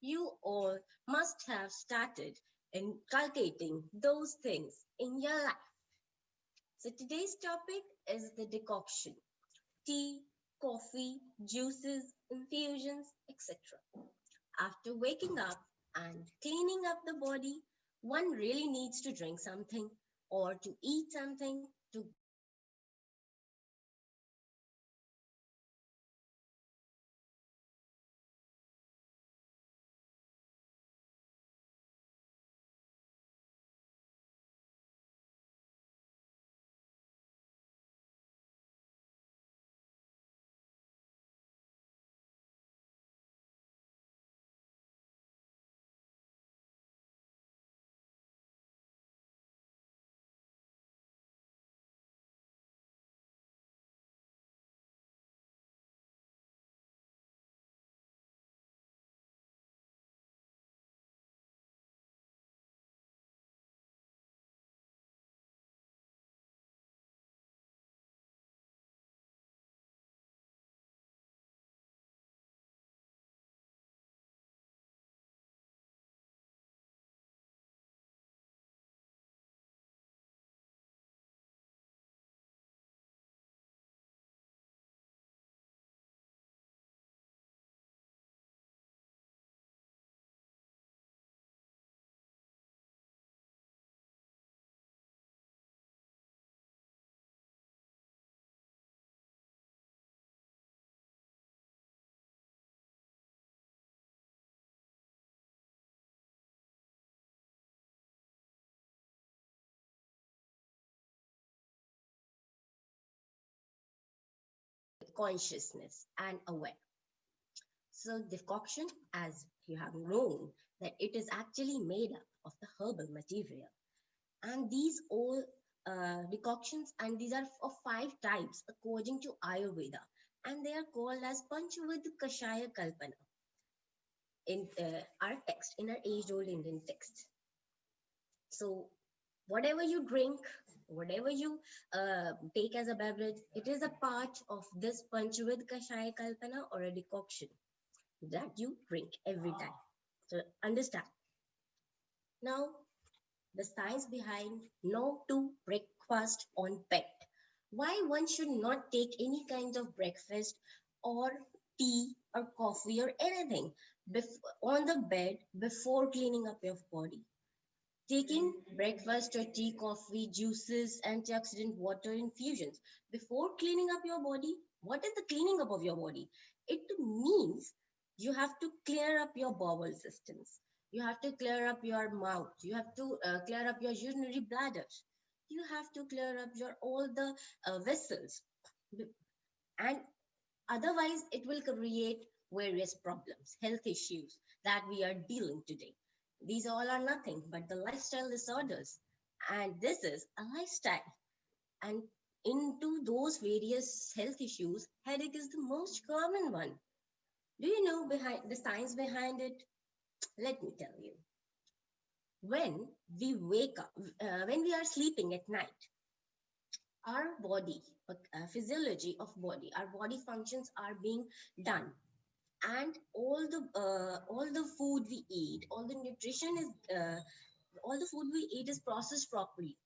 you all must have started inculcating those things in your life. So today's topic is the decoction: tea, coffee, juices, infusions, etc. After waking up and cleaning up the body, one really needs to drink something or to eat something to consciousness and aware. So decoction, as you have known, that it is actually made up of the herbal material. And these all decoctions, and these are of 5 types according to Ayurveda. And they are called as Panchavad Kashaya Kalpana in our text, in our age-old Indian text. So whatever you drink, whatever you take as a beverage, it is a part of this Panchavad Kashaya Kalpana or a decoction that you drink every time. So understand. Now, the science behind no to breakfast on pet. Why one should not take any kind of breakfast or tea or coffee or anything on the bed before cleaning up your body. Taking breakfast or tea, coffee, juices, antioxidant water infusions before cleaning up your body. What is the cleaning up of your body? It means you have to clear up your bowel systems. You have to clear up your mouth. You have to clear up your urinary bladder. You have to clear up your all the vessels. And otherwise, it will create various problems, health issues that we are dealing today. These all are nothing but the lifestyle disorders. And this is a lifestyle. And into those various health issues, headache is the most common one. Do you know behind the science behind it? Let me tell you. When we wake up, when we are sleeping at night, our body, physiology of body, our body functions are being done, and all the food we eat, all the nutrition is all the food we eat is processed properly,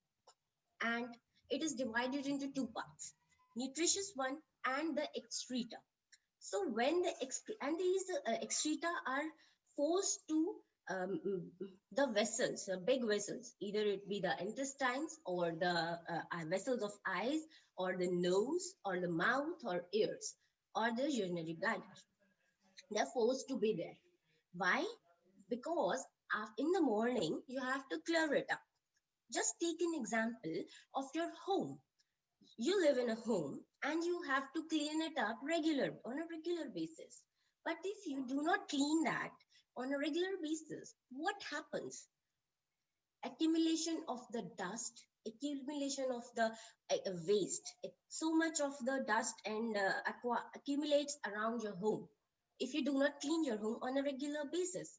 and it is divided into 2 parts: nutritious one and the excreta. So when the and these excreta are forced to the vessels, big vessels, either it be the intestines or the vessels of eyes or the nose or the mouth or ears or the urinary bladder. They're forced to be there. Why? Because in the morning, you have to clear it up. Just take an example of your home. You live in a home and you have to clean it up on a regular basis. But if you do not clean that on a regular basis, what happens? Accumulation of the dust, accumulation of the waste. So much of the dust and accumulates around your home if you do not clean your home on a regular basis.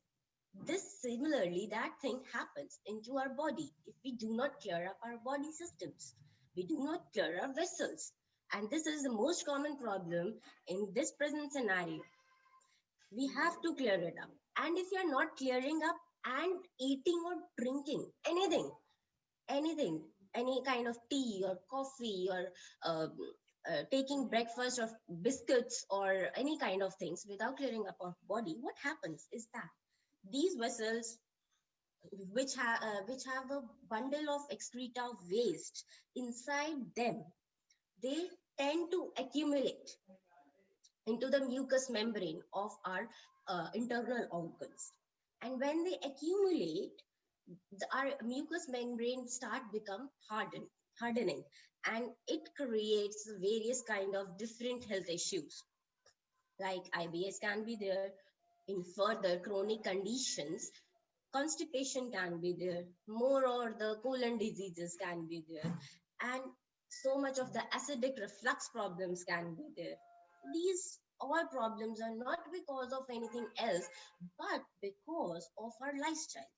This similarly, that thing happens into our body if we do not clear up our body systems. We do not clear our vessels. And this is the most common problem in this present scenario. We have to clear it up. And if you're not clearing up and eating or drinking anything, any kind of tea or coffee or um, taking breakfast or biscuits or any kind of things without clearing up our body, what happens is that these vessels, which have a bundle of excreta waste inside them, they tend to accumulate into the mucous membrane of our internal organs. And when they accumulate, our mucous membrane start become hardening, and it creates various kind of different health issues, like IBS can be there. In further chronic conditions, constipation can be there, more or the colon diseases can be there, and so much of the acidic reflux problems can be there. These all problems are not because of anything else, but because of our lifestyle.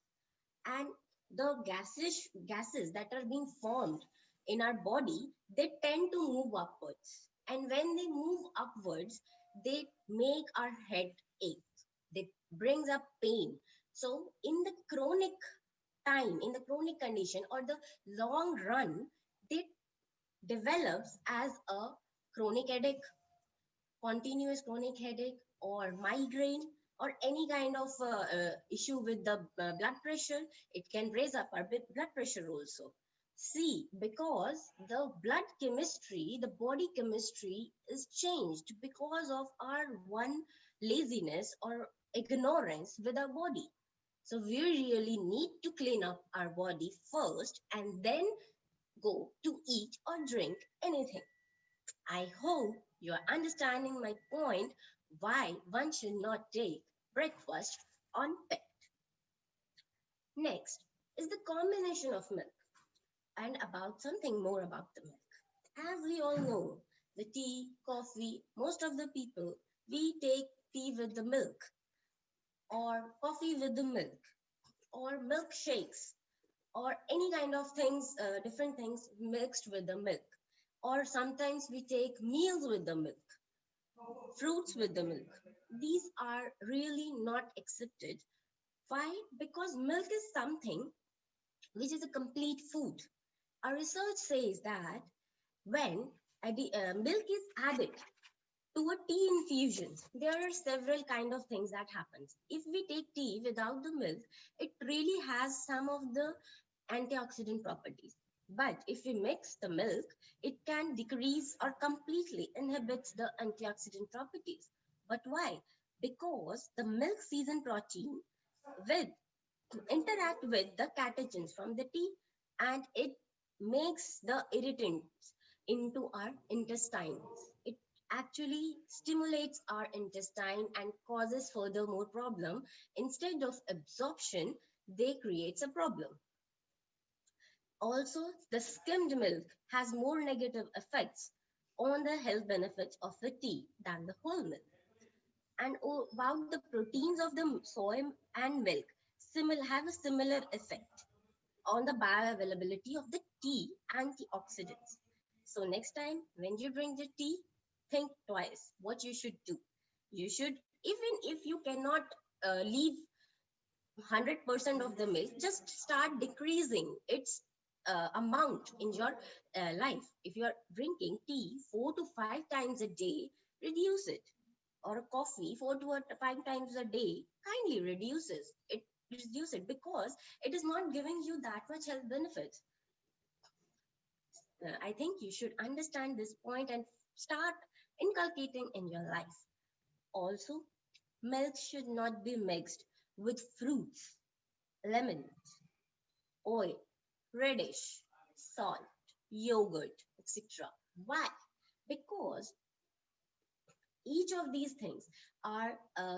And the gases that are being formed in our body, they tend to move upwards, and when they move upwards, they make our head ache, they brings up pain. So in the chronic condition or the long run, they develops as a chronic headache, continuous chronic headache, or migraine, or any kind of issue with the blood pressure. It can raise up our blood pressure also. See, because the blood chemistry, the body chemistry is changed because of our one laziness or ignorance with our body. So we really need to clean up our body first and then go to eat or drink anything. I hope you are understanding my point why one should not take breakfast on pet. Next is the combination of milk, and about something more about the milk. As we all know, the tea, coffee, most of the people, we take tea with the milk or coffee with the milk or milkshakes or any kind of things, different things mixed with the milk. Or sometimes we take meals with the milk, fruits with the milk. These are really not accepted. Why? Because milk is something which is a complete food. Our research says that when milk is added to a tea infusion, there are several kind of things that happens. If we take tea without the milk, it really has some of the antioxidant properties. But if we mix the milk, it can decrease or completely inhibits the antioxidant properties. But why? Because the milk season protein with interact with the catechins from the tea, and it makes the irritants into our intestines. It actually stimulates our intestine and causes further more problem. Instead of absorption, they creates a problem. Also, the skimmed milk has more negative effects on the health benefits of the tea than the whole milk. And about the proteins of the soy and milk, have a similar effect on the bioavailability of the tea antioxidants. So next time when you drink the tea, think twice what you should do. You should, even if you cannot leave 100% of the milk, just start decreasing its amount in your life. If you are drinking tea 4 to 5 times a day, reduce it. Or a coffee 4 to 5 times a day, kindly reduce it, because it is not giving you that much health benefits. I think you should understand this point and start inculcating in your life. Also, milk should not be mixed with fruits, lemons, oil, radish, salt, yogurt, etc. Why? Because each of these things are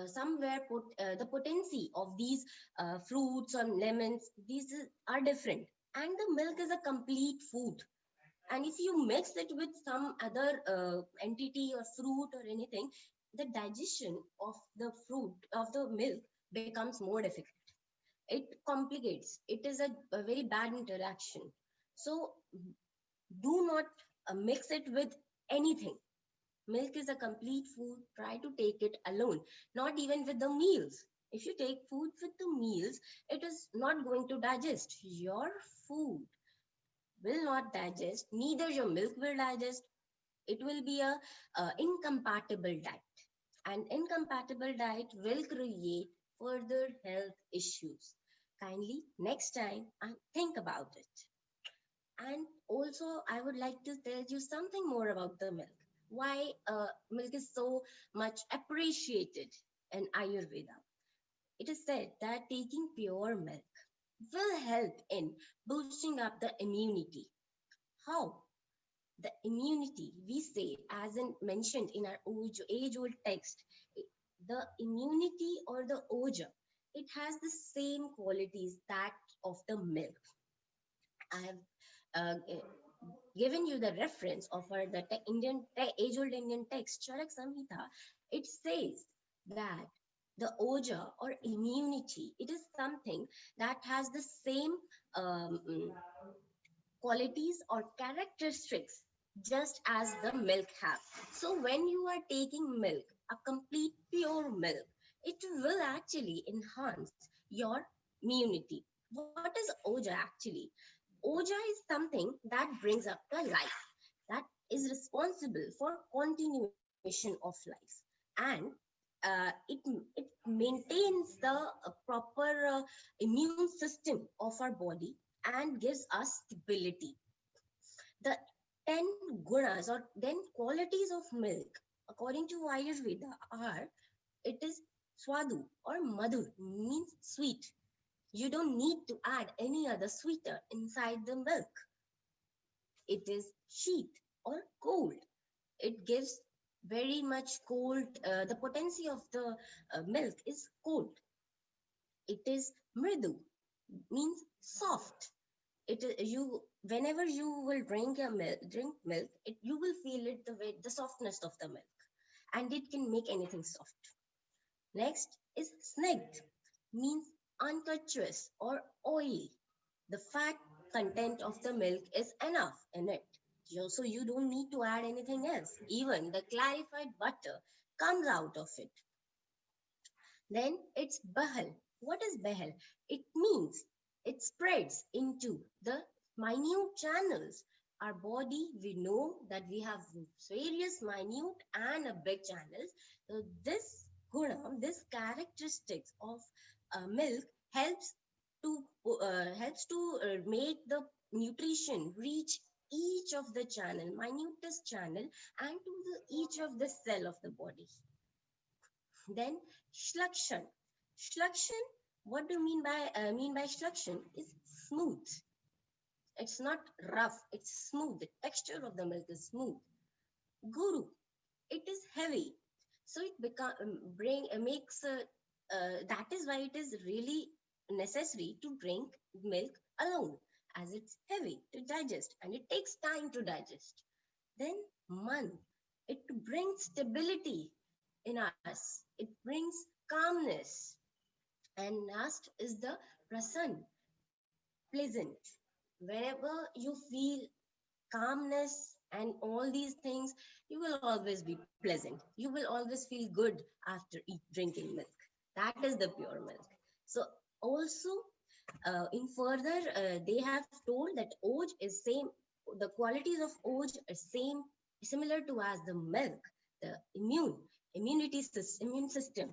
somewhere the potency of these fruits or lemons, are different, and the milk is a complete food. And if you mix it with some other entity or fruit or anything, the digestion of the fruit of the milk becomes more difficult. It complicates. It is a very bad interaction. So do not mix it with anything. Milk is a complete food. Try to take it alone, not even with the meals. If you take food with the meals, it is not going to digest. Your food will not digest, neither your milk will digest. It will be a incompatible diet. And incompatible diet will create further health issues. Kindly, next time, think about it. And also, I would like to tell you something more about the milk. Why milk is so much appreciated in Ayurveda. It is said that taking pure milk will help in boosting up the immunity. How? The immunity, we say, as in mentioned in our age-old text, the immunity or the oja, it has the same qualities that of the milk. I have given you the reference of the age-old Indian text, Charak Samhita. It says that the oja or immunity, it is something that has the same um, qualities or characteristics just as the milk have. So when you are taking milk, a complete pure milk, it will actually enhance your immunity. What is oja actually? Oja is something that brings up the life, that is responsible for continuation of life, and it maintains the proper immune system of our body and gives us stability. The 10 gunas or 10 qualities of milk, according to Ayurveda, are it is swadu or madhur, means sweet. You don't need to add any other sweeter inside the milk. It is sheath or cold. It gives very much cold. The potency of the milk is cold. It is mridu, means soft. You whenever you will drink milk, you will feel it the softness of the milk, and it can make anything soft. Next is snigd, means untouchous or oily. The fat content of the milk is enough in it. So you don't need to add anything else. Even the clarified butter comes out of it. Then it's Bahal. What is Bahal? It means it spreads into the minute channels. Our body, we know that we have various minute and a big channels. So this guna, this characteristics of milk helps to make the nutrition reach each of the channel, minutest channel, and to each of the cell of the body. Then Shlakshan. Shlakshan, what do you mean by Shlakshan? Is smooth. It's not rough, it's smooth. The texture of the milk is smooth. Guru, it is heavy. So it makes that is why it is really necessary to drink milk alone, as it's heavy to digest and it takes time to digest. Then man, it brings stability in us. It brings calmness. And last is the prasan, pleasant. Wherever you feel calmness and all these things, you will always be pleasant. You will always feel good after drinking milk. That is the pure milk. So also in further, they have told that oj is same. The qualities of oj are similar to as the milk, the immune system,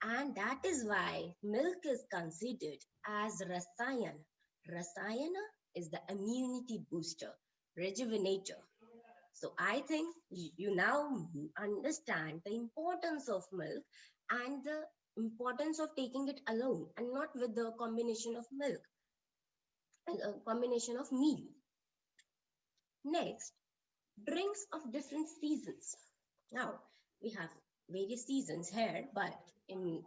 and that is why milk is considered as rasayana. Rasayana is the immunity booster, rejuvenator. So I think you now understand the importance of milk and the importance of taking it alone and not with the combination of milk and a combination of meal. Next, drinks of different seasons. Now, we have various seasons here, but in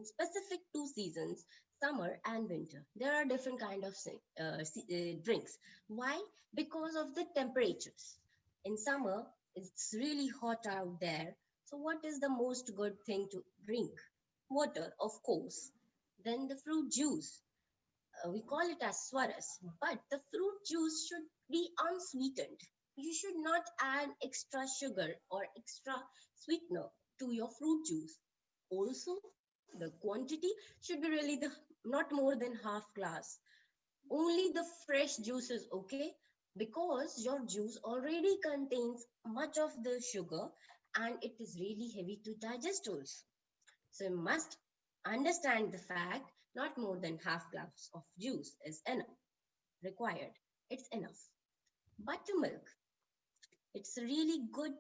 specific two seasons, summer and winter, there are different kind of drinks. Why? Because of the temperatures. In summer, it's really hot out there. So what is the most good thing to drink? Water, of course. Then the fruit juice. We call it as swaras, but the fruit juice should be unsweetened. You should not add extra sugar or extra sweetener to your fruit juice. Also, The quantity should be really the not more than half glass. Only the fresh juice is okay, because your juice already contains much of the sugar and it is really heavy to digest also. So you must understand the fact not more than half glass of juice is enough required. It's enough. Buttermilk, it's a really good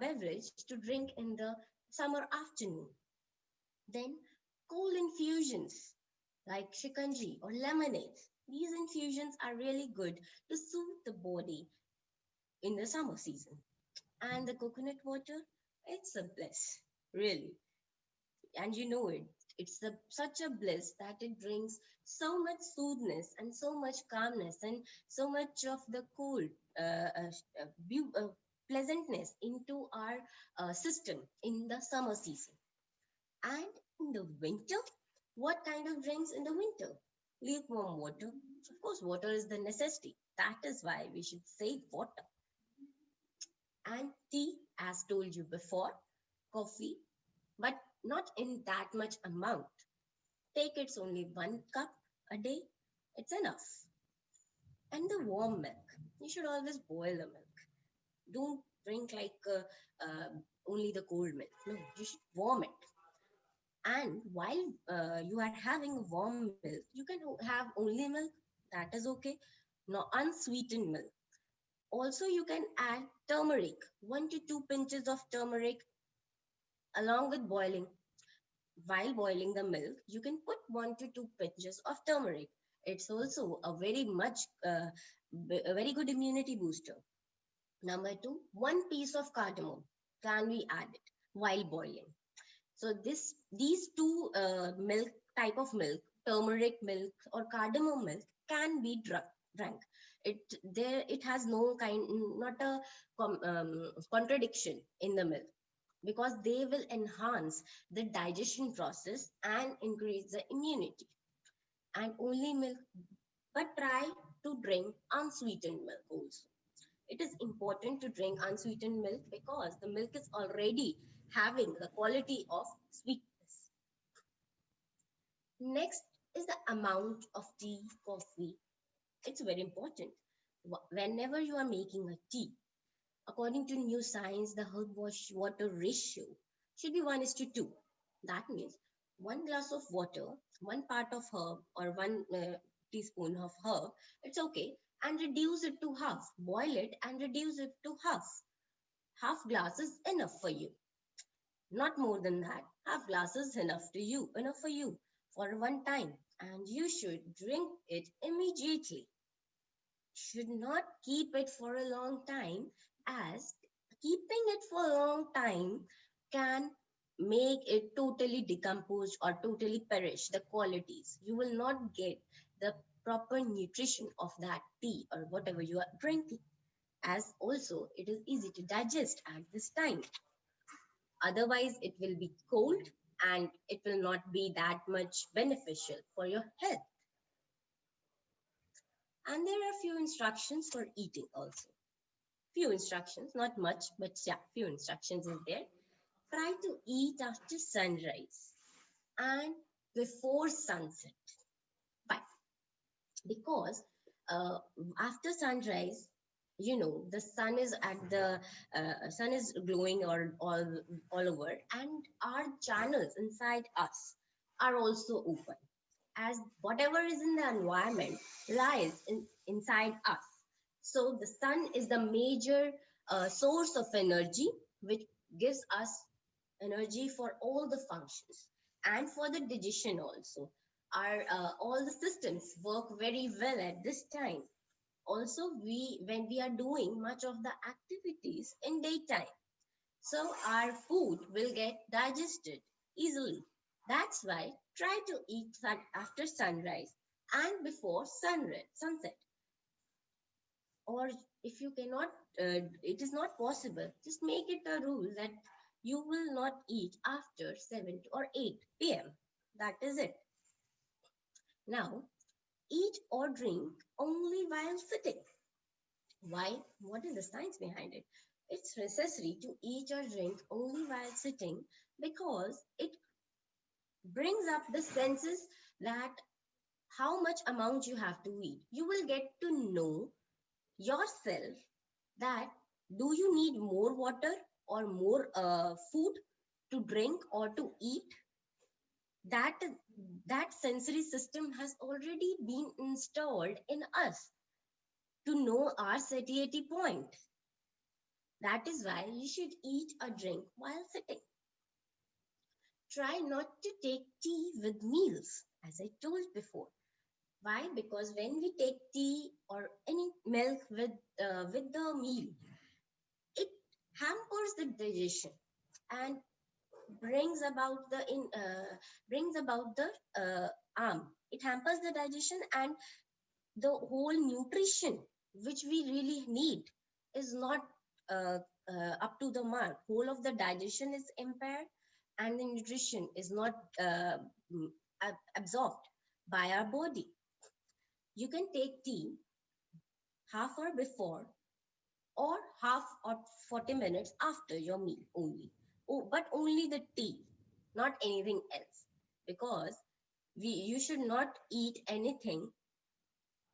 beverage to drink in the summer afternoon. Then cold infusions like shikanji or lemonade. These infusions are really good to soothe the body in the summer season. And the coconut water, it's a bliss, really. And you know it. It's such a bliss that it brings so much soothness and so much calmness and so much of the cool pleasantness into our system in the summer season. And in the winter, what kind of drinks in the winter? Lukewarm water. Of course, water is the necessity. That is why we should save water. And tea, as told you before, coffee, but not in that much amount. Take it's only 1 cup a day. It's enough. And the warm milk. You should always boil the milk. Don't drink like only the cold milk. No, you should warm it. And while you are having warm milk, you can have only milk. That is okay. No unsweetened milk. Also, you can add turmeric, 1 to 2 pinches of turmeric along with boiling. While boiling the milk, you can put 1 to 2 pinches of turmeric. It's also a a very good immunity booster. Number two, 1 piece of cardamom can be added while boiling. So these two milk type of milk, turmeric milk or cardamom milk, can be drank. It has no kind, not a contradiction in the milk, because they will enhance the digestion process and increase the immunity. And only milk, but try to drink unsweetened milk also. It is important to drink unsweetened milk because the milk is already having the quality of sweetness. Next is the amount of tea, coffee. It's very important. Whenever you are making a tea, according to new science, the herb water ratio should be 1:2. That means 1 glass of water, 1 part of herb or 1 teaspoon of herb, it's okay, and reduce it to half. Boil it and reduce it to half. Half glass is enough for you. Not more than that. Half glass is enough for you for one time. And you should drink it immediately. Should not keep it for a long time, as keeping it for a long time can make it totally decomposed or totally perish the qualities. You will not get the proper nutrition of that tea or whatever you are drinking, as also it is easy to digest at this time. Otherwise it will be cold and it will not be that much beneficial for your health. And there are few instructions for eating also. Few instructions, not much, but yeah, few instructions is there. Try to eat after sunrise and before sunset. Why? Because uh, after sunrise, the sun is glowing all over, and our channels inside us are also open, as whatever is in the environment lies inside us. So the sun is the major source of energy, which gives us energy for all the functions and for the digestion also. Our all the systems work very well at this time. Also, when we are doing much of the activities in daytime, so our food will get digested easily. That's why try to eat after sunrise and before sunset. Or if you cannot, it is not possible, just make it a rule that you will not eat after 7 or 8 p.m. That is it. Now, eat or drink only while sitting. Why? What is the science behind it? It's necessary to eat or drink only while sitting because it brings up the senses that how much amount you have to eat. You will get to know yourself that do you need more water or more food to drink or to eat. That that sensory system has already been installed in us to know our satiety point. That is why you should eat or drink while sitting. Try not to take tea with meals, as I told before. Why? Because when we take tea or any milk with the meal, it hampers the digestion and brings about the in brings about the arm. It hampers the digestion, and the whole nutrition which we really need is not uh, up to the mark. Whole of the digestion is impaired, and the nutrition is not mm, absorbed by our body. You can take tea half hour before or half or 40 minutes after your meal only. Oh, but only the tea, not anything else. Because you should not eat anything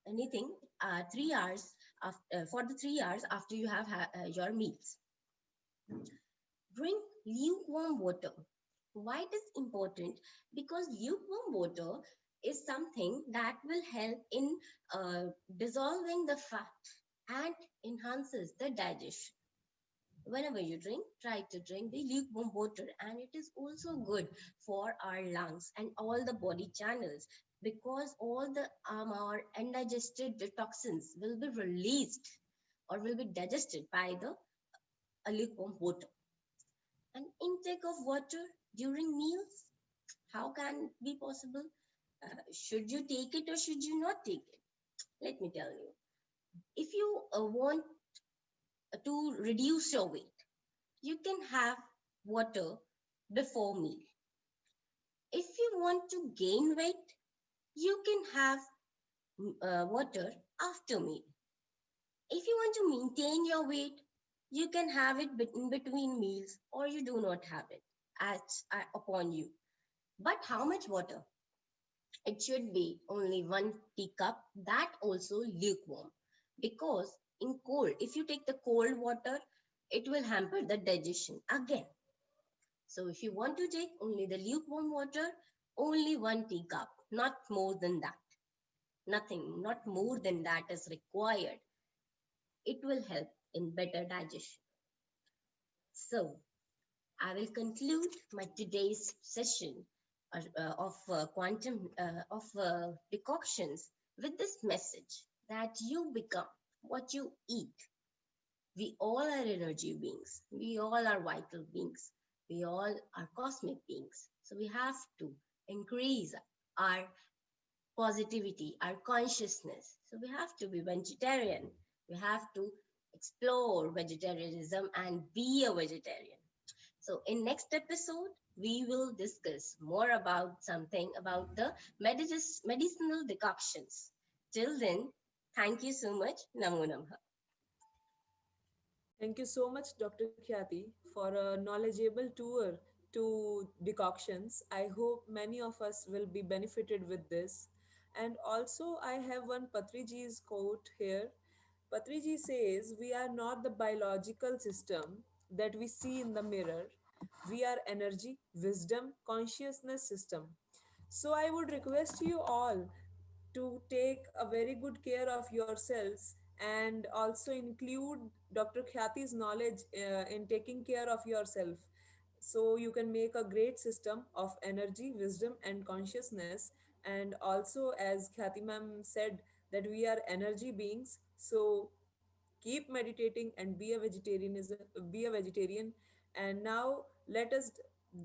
3 hours after, for the 3 hours after you have your meals. Drink lukewarm water. Why it is important? Because lukewarm water is something that will help in dissolving the fat and enhances the digestion. Whenever you drink, try to drink the lukewarm water, and it is also good for our lungs and all the body channels, because all the our undigested toxins will be released or will be digested by the lukewarm water. An intake of water during meals, how can it be possible? Should you take it or should you not take it? Let me tell you. If you want to reduce your weight, you can have water before meal. If you want to gain weight, you can have water after meal. If you want to maintain your weight, you can have it in between meals, or you do not have it as upon you. But how much water? It should be only 1 teacup, that also lukewarm. Because in cold, if you take the cold water, it will hamper the digestion again. So if you want to take only the lukewarm water, only 1 teacup, not more than that. Nothing, not more than that is required. It will help in better digestion. So I will conclude my today's session of quantum of decoctions with this message that you become what you eat. We all are energy beings. We all are vital beings. We all are cosmic beings. So we have to increase our positivity, our consciousness. So we have to be vegetarian. We have to explore vegetarianism and be a vegetarian. So in next episode, we will discuss more about something about the medicinal decoctions. Till then, thank you so much. Namo Namah. Thank you so much, Dr. Khyati, for a knowledgeable tour to decoctions. I hope many of us will be benefited with this. And also, I have one Patriji's quote here. Patriji says, "We are not the biological system that we see in the mirror. We are energy, wisdom, consciousness system." So I would request you all to take a very good care of yourselves and also include Dr. Khyati's knowledge in taking care of yourself, so you can make a great system of energy, wisdom, and consciousness. And also, as Khyati ma'am said, that we are energy beings, so keep meditating and be a vegetarian. And now let us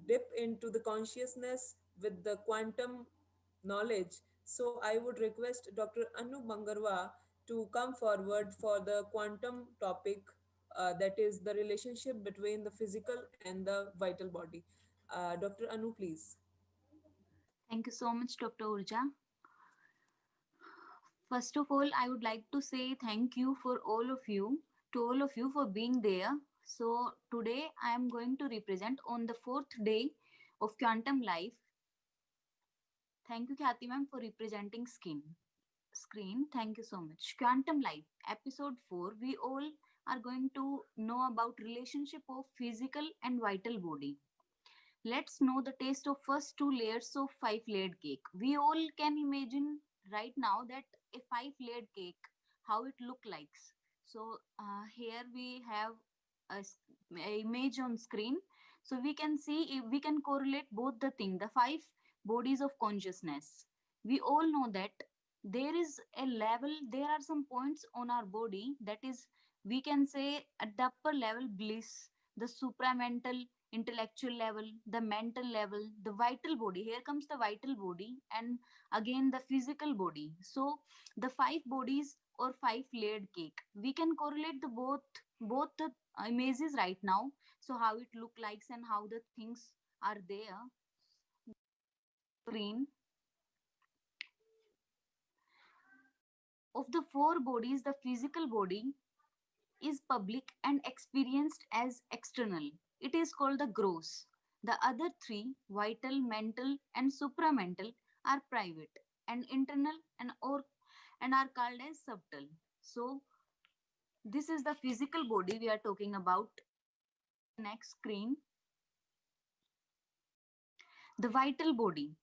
dip into the consciousness with the quantum knowledge. So I would request Dr. Anu Bangarwa to come forward for the quantum topic, that is the relationship between the physical and the vital body. Dr. Anu, please. Thank you so much, Dr. Urja. First of all, I would like to say thank you to all of you for being there. So today I am going to represent on the fourth day of quantum life. Thank you, Khyati ma'am, for representing screen. Thank you so much. Quantum Life, episode 4. We all are going to know about relationship of physical and vital body. Let's know the taste of first two layers of five layered cake. We all can imagine right now that a five layered cake, how it look like. So here we have a image on screen. So we can see if we can correlate both the thing, the five bodies of consciousness. We all know that there is a level, there are some points on our body that is, we can say, at the upper level bliss, the supramental intellectual level, the mental level, the vital body. Here comes the vital body, and again the physical body. So the five bodies or five layered cake. We can correlate the both the images right now. So how it look likes and how the things are there. Screen of the four bodies, the physical body is public and experienced as external. It is called the gross. The other three, vital, mental, and supramental, are private and internal and are called as subtle. So this is the physical body we are talking about. Next screen, the vital body.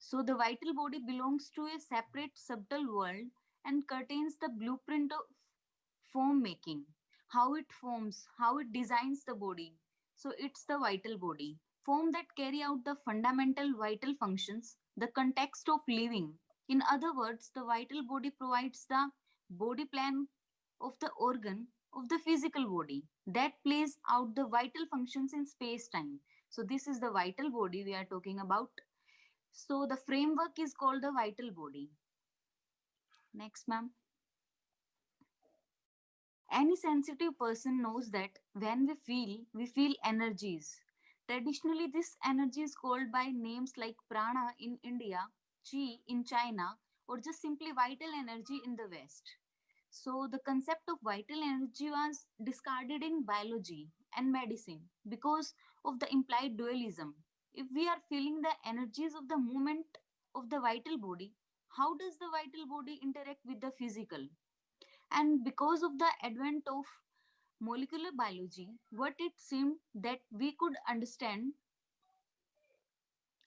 So the vital body belongs to a separate subtle world and contains the blueprint of form making, how it forms, how it designs the body. So it's the vital body. Form that carry out the fundamental vital functions, the context of living. In other words, the vital body provides the body plan of the organ of the physical body that plays out the vital functions in space time. So this is the vital body we are talking about. So the framework is called the vital body. Next, ma'am. Any sensitive person knows that when we feel energies. Traditionally, this energy is called by names like prana in India, chi in China, or just simply vital energy in the West. So, the concept of vital energy was discarded in biology and medicine because of the implied dualism. If we are feeling the energies of the movement of the vital body, how does the vital body interact with the physical? And because of the advent of molecular biology, what it seemed that we could understand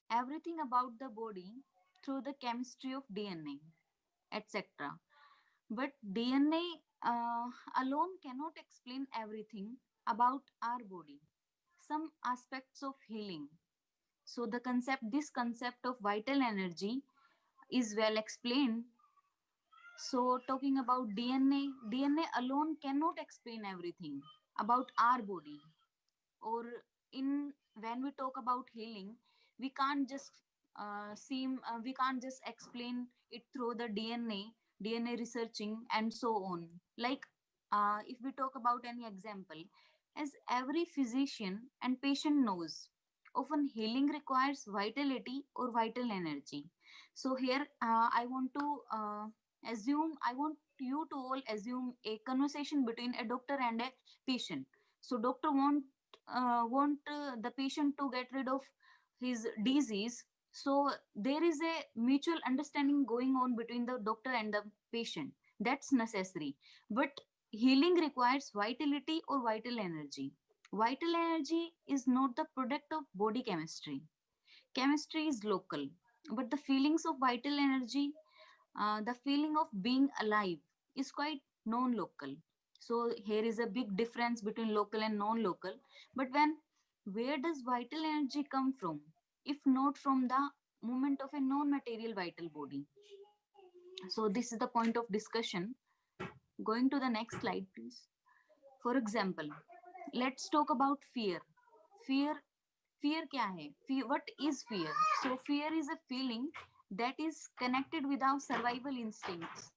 everything about the body through the chemistry of DNA, etc. But DNA alone cannot explain everything about our body. Some aspects of healing. So this concept of vital energy is well explained. So, talking about DNA alone cannot explain everything about our body. Or in when we talk about healing, we can't just we can't just explain it through the DNA researching and so on. Like if we talk about any example, as every physician and patient knows, often healing requires vitality or vital energy. So here I want you to all assume a conversation between a doctor and a patient. So doctor want the patient to get rid of his disease. So there is a mutual understanding going on between the doctor and the patient. That's necessary. But healing requires vitality or vital energy. Vital energy is not the product of body chemistry. Chemistry is local, but the feelings of vital energy, the feeling of being alive, is quite non-local. So here is a big difference between local and non-local. But where does vital energy come from, if not from the movement of a non-material vital body? So this is the point of discussion. Going to the next slide, please. For example, let's talk about fear. Fear, fear क्या है? Fear, what is fear? So fear is a feeling that is connected with our survival instincts.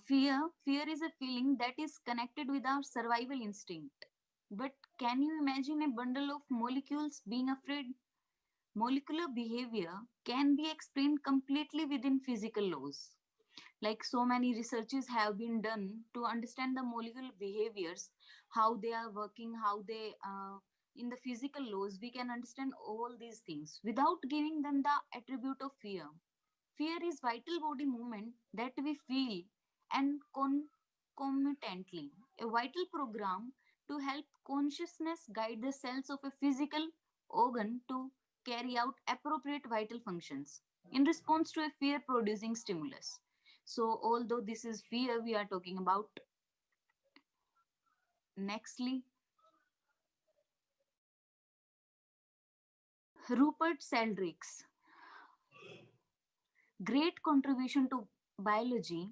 Fear is a feeling that is connected with our survival instinct. But can you imagine a bundle of molecules being afraid? Molecular behavior can be explained completely within physical laws. Like so many researches have been done to understand the molecular behaviors, how they are working, how they in the physical laws we can understand all these things without giving them the attribute of fear. Fear is vital body movement that we feel and concomitantly a vital program to help consciousness guide the cells of a physical organ to carry out appropriate vital functions in response to a fear producing stimulus. So although this is fear we are talking about, nextly, Rupert Sheldrake's great contribution to biology.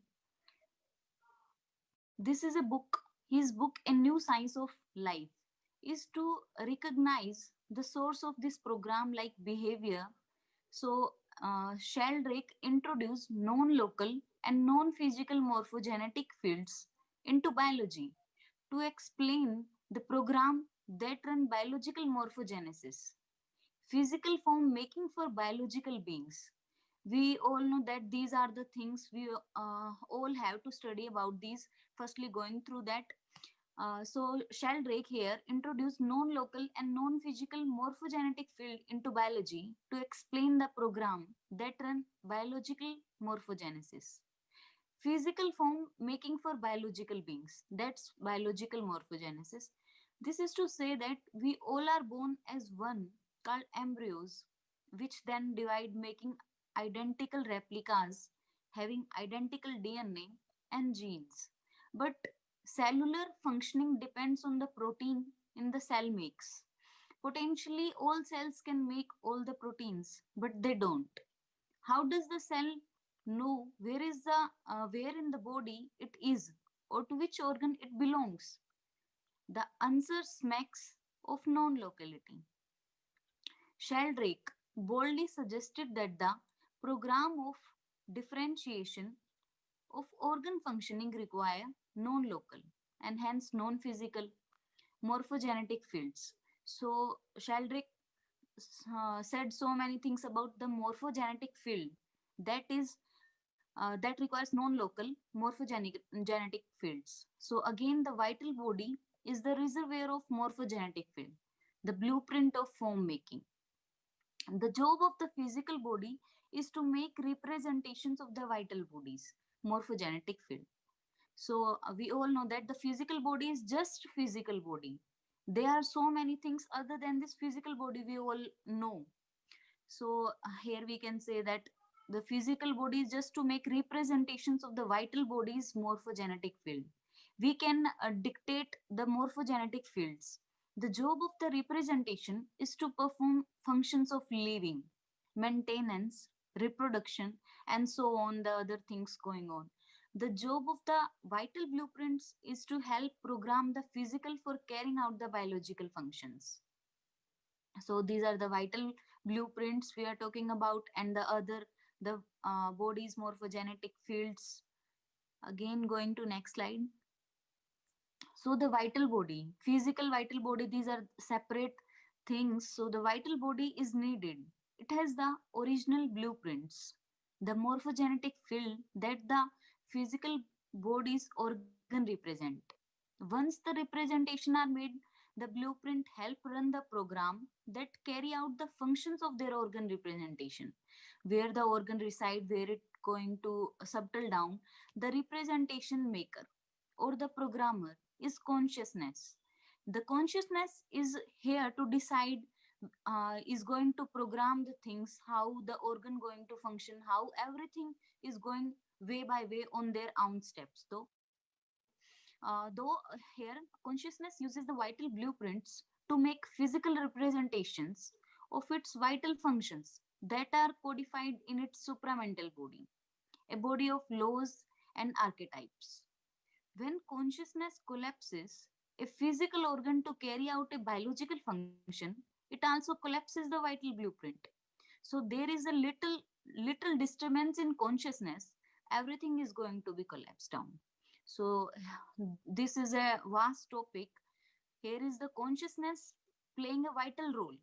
This is a book, his book A New Science of Life, is to recognize the source of this program like behavior. So Sheldrake introduced non-local and non-physical morphogenetic fields into biology to explain the program that run biological morphogenesis, physical form making for biological beings. We all know that these are the things we all have to study about these. Firstly, going through that. So Sheldrake here introduced non-local and non-physical morphogenetic field into biology to explain the program that run biological morphogenesis. Physical form making for biological beings. That's biological morphogenesis. This is to say that we all are born as one called embryos, which then divide, making identical replicas having identical DNA and genes. But cellular functioning depends on the protein in the cell makes. Potentially, all cells can make all the proteins, but they don't. How does the cell know where in the body it is or to which organ it belongs? The answer smacks of non-locality. Sheldrake boldly suggested that the program of differentiation of organ functioning require non-local and hence non-physical morphogenetic fields. So Sheldrake said so many things about the morphogenetic field that is that requires non-local morphogenic genetic fields. So again, the vital body is the reservoir of morphogenetic field, the blueprint of form making. The job of the physical body is to make representations of the vital bodies, morphogenetic field. So we all know that the physical body is just physical body. There are so many things other than this physical body we all know. So here we can say that the physical body is just to make representations of the vital body's morphogenetic field. We can dictate the morphogenetic fields. The job of the representation is to perform functions of living, maintenance, reproduction, and so on, the other things going on. The job of the vital blueprints is to help program the physical for carrying out the biological functions. So these are the vital blueprints we are talking about, and the other, the body's morphogenetic fields. Again, going to next slide. So the vital body, physical vital body, these are separate things. So the vital body is needed. It has the original blueprints, the morphogenetic field that the physical body's organ represent. Once the representation are made, the blueprint help run the program that carry out the functions of their organ representation. Where the organ reside, where it going to subtle down, the representation maker or the programmer is consciousness. The consciousness is here to decide, is going to program the things, how the organ going to function, how everything is going way by way on their own steps. Though here consciousness uses the vital blueprints to make physical representations of its vital functions that are codified in its supramental body, a body of laws and archetypes. When consciousness collapses a physical organ to carry out a biological function, it also collapses the vital blueprint. So there is a little disturbance in consciousness, everything is going to be collapsed down. So this is a vast topic. Here is the consciousness playing a vital role.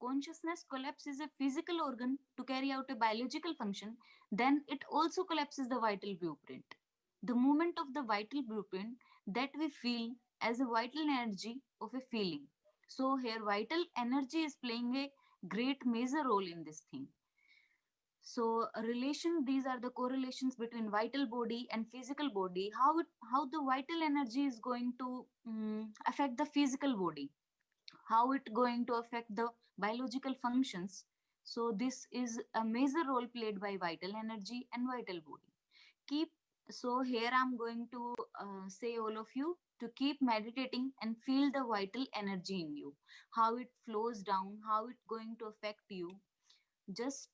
consciousness collapses a physical organ to carry out a biological function, then it also collapses the vital blueprint. The movement of the vital blueprint that we feel as a vital energy of a feeling. So here vital energy is playing a great major role in this thing. So a relation, these are the correlations between vital body and physical body, how the vital energy is going to affect the physical body, how it going to affect the biological functions. So this is a major role played by vital energy and vital body. Keep, so here I'm going to say all of you to keep meditating and feel the vital energy in you, how it flows down, how it going to affect you. Just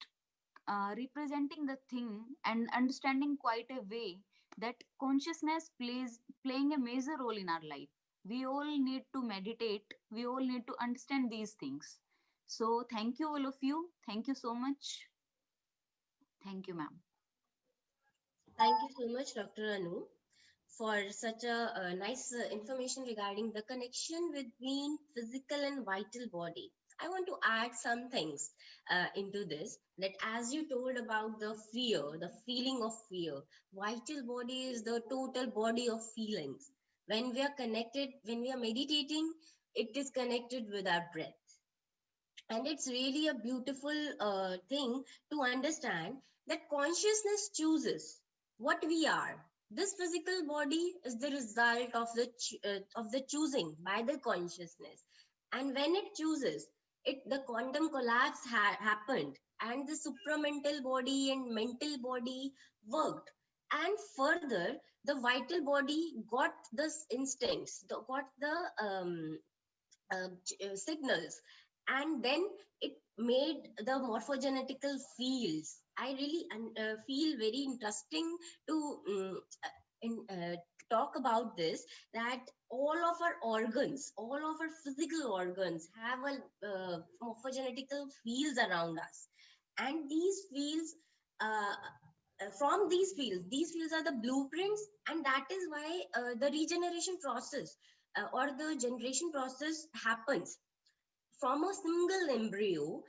representing the thing and understanding quite a way that consciousness plays playing a major role in our life. We all need to meditate, we all need to understand these things. So thank you all of you, thank you so much. Thank you, ma'am. Thank you so much, Dr. Anu, for such a nice information regarding the connection between physical and vital body. I want to add some things into this, that as you told about the fear, the feeling of fear, vital body is the total body of feelings. When we are connected, when we are meditating, it is connected with our breath. And it's really a beautiful thing to understand that consciousness chooses what we are. This physical body is the result of the choosing by the consciousness. And when it chooses, the quantum collapse happened, and the supramental body and mental body worked. And further, the vital body got the instincts, got the signals, and then it made the morphogenetical fields. I really feel very interesting to talk about this, that all of our organs, all of our physical organs have a morphogenetical fields around us. And these fields, from these fields are the blueprints, and that is why the regeneration process or the generation process happens from a single embryo.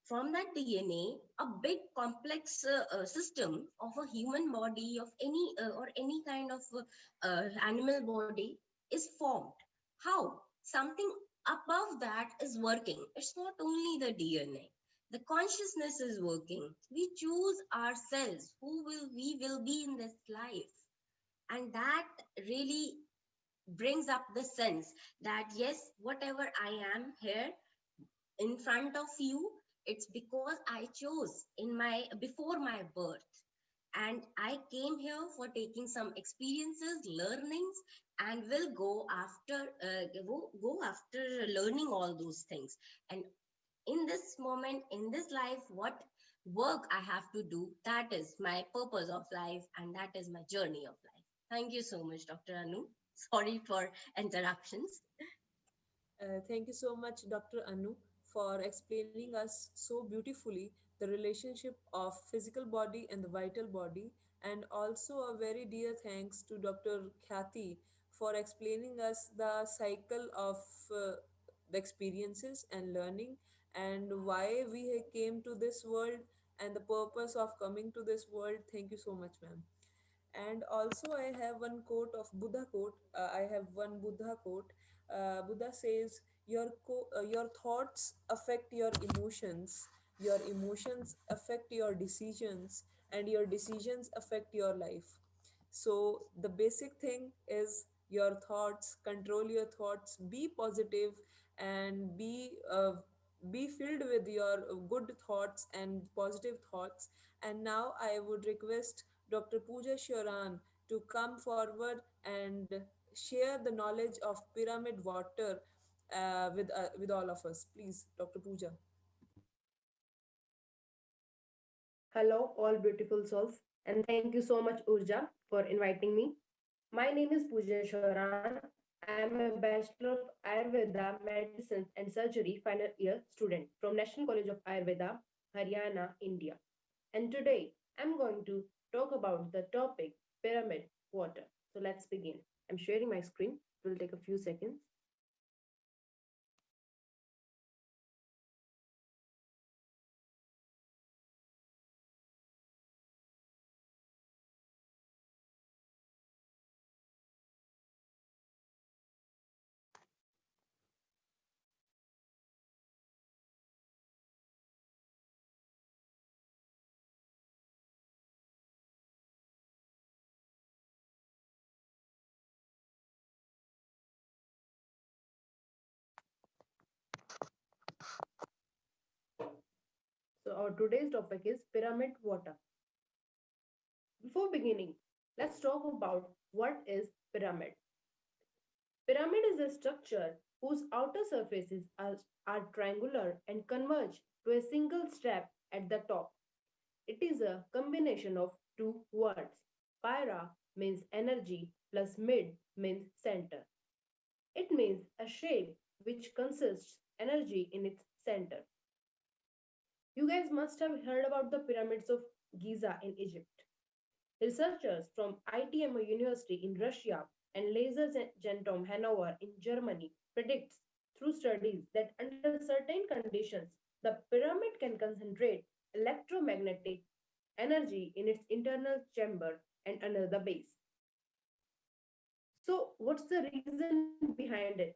From that DNA, a big complex system of a human body, of any or any kind of animal body is formed. How? Something above that is working. It's not only the DNA. The consciousness is working. We choose ourselves who will we will be in this life, and that really brings up the sense that yes, whatever I am here in front of you, it's because I chose in my before my birth, and I came here for taking some experiences, learnings, and will go after go after learning all those things. And in this moment, in this life, what work I have to do, that is my purpose of life, and that is my journey of life. Thank you so much, Dr. Anu. Sorry for interruptions. Thank you so much, Dr. Anu, for explaining us so beautifully the relationship of physical body and the vital body. And also a very dear thanks to Dr. Khyati for explaining us the cycle of the experiences and learning, and why we came to this world and the purpose of coming to this world. Thank you so much, ma'am. And also I have one quote of Buddha quote. I have one Buddha quote. Buddha says, your thoughts affect your emotions affect your decisions, and your decisions affect your life. So the basic thing is your thoughts. Control your thoughts, be positive, and be filled with your good thoughts and positive thoughts. And now I would request Dr. Pooja Shoran to come forward and share the knowledge of pyramid water with all of us. Please, Dr. Pooja. Hello, all beautiful souls, and thank you so much, Urja, for inviting me. My name is Pooja Shoran. I am a Bachelor of Ayurveda, Medicine and Surgery final year student from National College of Ayurveda, Haryana, India. And today I'm going to talk about the topic pyramid water. So let's begin. I'm sharing my screen. It will take a few seconds. our today's topic is pyramid water. Before beginning, let's talk about what is pyramid. Pyramid is a structure whose outer surfaces are triangular and converge to a single step at the top. It is a combination of two words. Para means energy plus mid means center. It means a shape which consists energy in its center. You guys must have heard about the pyramids of Giza in Egypt. Researchers from ITMO University in Russia and Laserzentum Hanover in Germany predicts through studies that under certain conditions, the pyramid can concentrate electromagnetic energy in its internal chamber and under the base. So, what's the reason behind it?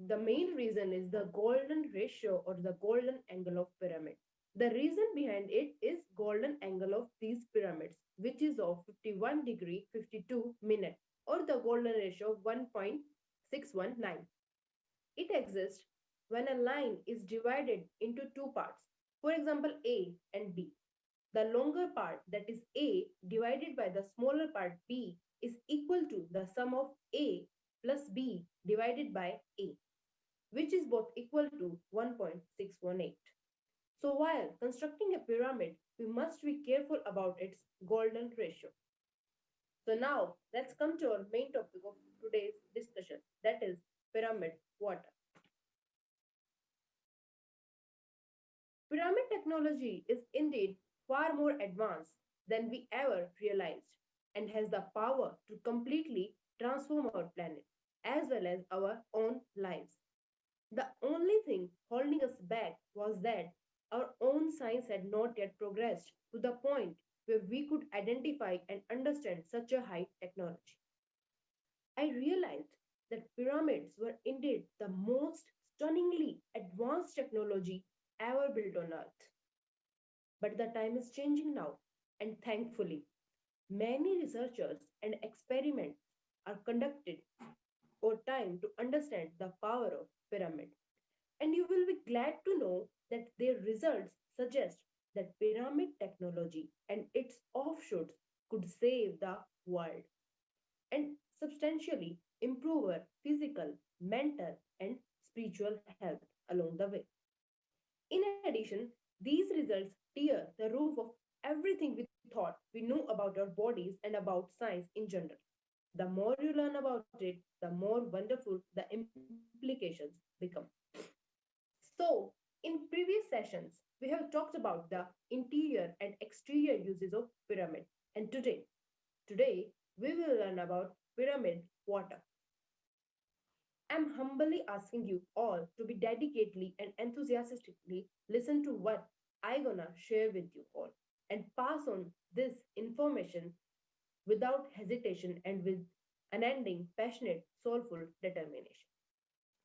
The main reason is the golden ratio or the golden angle of pyramid. The reason behind it is golden angle of these pyramids, which is of 51 degree 52 minute or the golden ratio of 1.619. It exists when a line is divided into two parts, for example A and B. The longer part, that is A, divided by the smaller part B, is equal to the sum of A plus B divided by A, which is both equal to 1.618. So while constructing a pyramid, we must be careful about its golden ratio. So now let's come to our main topic of today's discussion, that is pyramid water. Pyramid technology is indeed far more advanced than we ever realized and has the power to completely transform our planet as well as our own lives. The only thing holding us back was that our own science had not yet progressed to the point where we could identify and understand such a high technology. I realized that pyramids were indeed the most stunningly advanced technology ever built on Earth. But the time is changing now, and thankfully, many researchers and experiments are conducted over time to understand the power of pyramid. And you will be glad to know that their results suggest that pyramid technology and its offshoots could save the world and substantially improve our physical, mental, and spiritual health along the way. In addition, these results tear the roof of everything we thought we knew about our bodies and about science in general. The more you learn about it, the more wonderful the implications become. So, in previous sessions, we have talked about the interior and exterior uses of pyramid. And today we will learn about pyramid water. I'm humbly asking you all to be dedicatedly and enthusiastically listen to what I gonna share with you all and pass on this information without hesitation and with unending, passionate, soulful determination.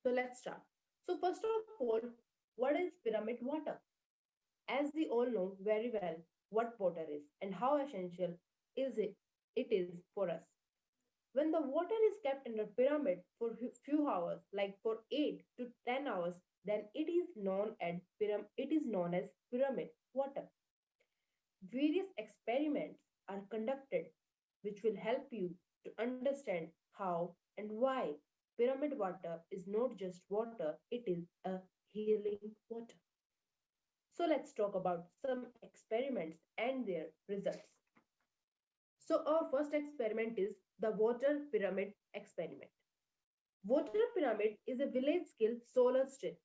So let's start. So first of all, what is pyramid water? As we all know very well what water is and how essential it is for us. When the water is kept in a pyramid for few hours, like for 8 to 10 hours, then it is known as pyramid water. Various experiments are conducted which will help you to understand how and why pyramid water is not just water, it is a healing water. So let's talk about some experiments and their results. So our first experiment is the water pyramid experiment. Water pyramid is a village scale solar still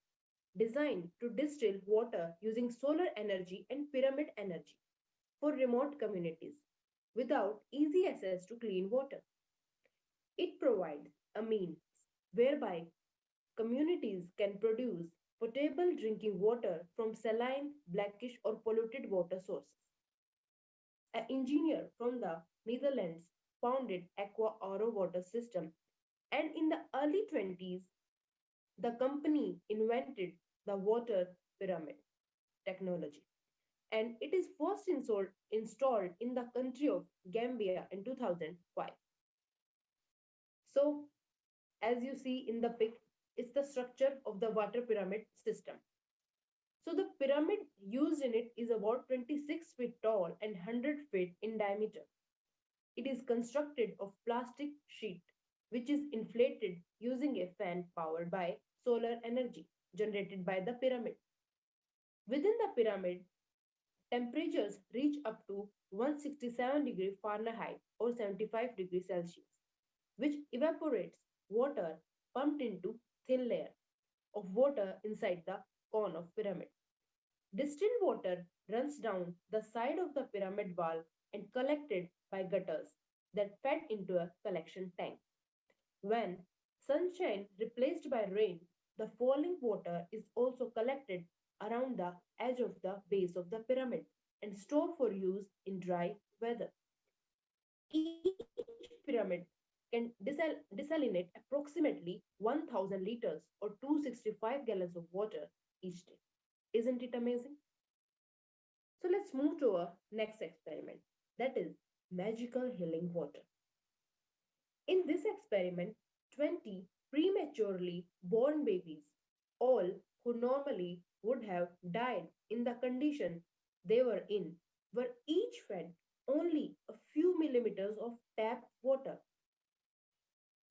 designed to distill water using solar energy and pyramid energy for remote communities without easy access to clean water. It provides a means whereby communities can produce potable drinking water from saline, blackish, or polluted water sources. An engineer from the Netherlands founded Aqua Oro water system, and in the early 20s, the company invented the water pyramid technology. And it is first installed in the country of Gambia in 2005. So, as you see in the pic, it's the structure of the water pyramid system. So the pyramid used in it is about 26 feet tall and 100 feet in diameter. It is constructed of plastic sheet which is inflated using a fan powered by solar energy generated by the pyramid. Within the pyramid, temperatures reach up to 167 degrees Fahrenheit or 75 degrees Celsius, which evaporates water pumped into thin layer of water inside the cone of pyramid. Distilled water runs down the side of the pyramid wall and collected by gutters that fed into a collection tank. When sunshine replaced by rain, the falling water is also collected around the edge of the base of the pyramid and stored for use in dry weather. Each pyramid can desalinate approximately 1000 liters or 265 gallons of water each day. Isn't it amazing? So let's move to our next experiment, that is magical healing water. In this experiment, 20 prematurely born babies, all who normally would have died in the condition they were in, were each fed only a few millimeters of tap water,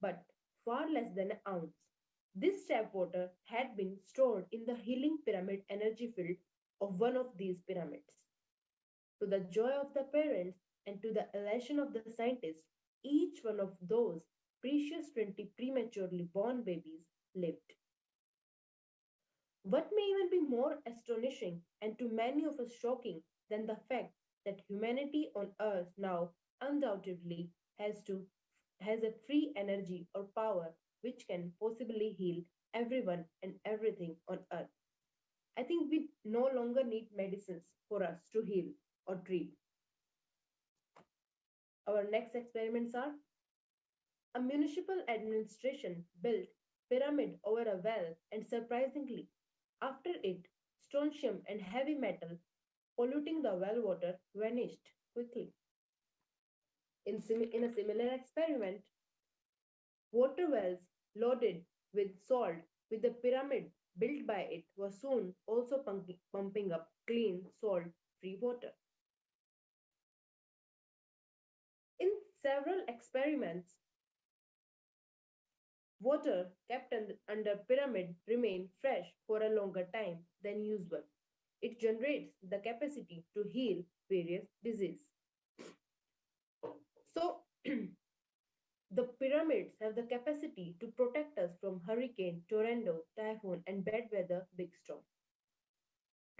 but far less than an ounce. This tap water had been stored in the healing pyramid energy field of one of these pyramids. To the joy of the parents and to the elation of the scientists, each one of those precious 20 prematurely born babies lived. What may even be more astonishing and to many of us shocking than the fact that humanity on earth now undoubtedly has a free energy or power which can possibly heal everyone and everything on earth. I think we no longer need medicines for us to heal or treat. Our next experiments are: a municipal administration built pyramid over a well, and surprisingly, after it, strontium and heavy metal polluting the well water vanished quickly. In a similar experiment, water wells loaded with salt with the pyramid built by it were soon also pumping up clean, salt free water. In several experiments, water kept under pyramid remain fresh for a longer time than usual. It generates the capacity to heal various diseases. So, the pyramids have the capacity to protect us from hurricane, tornado, typhoon, and bad weather big storm.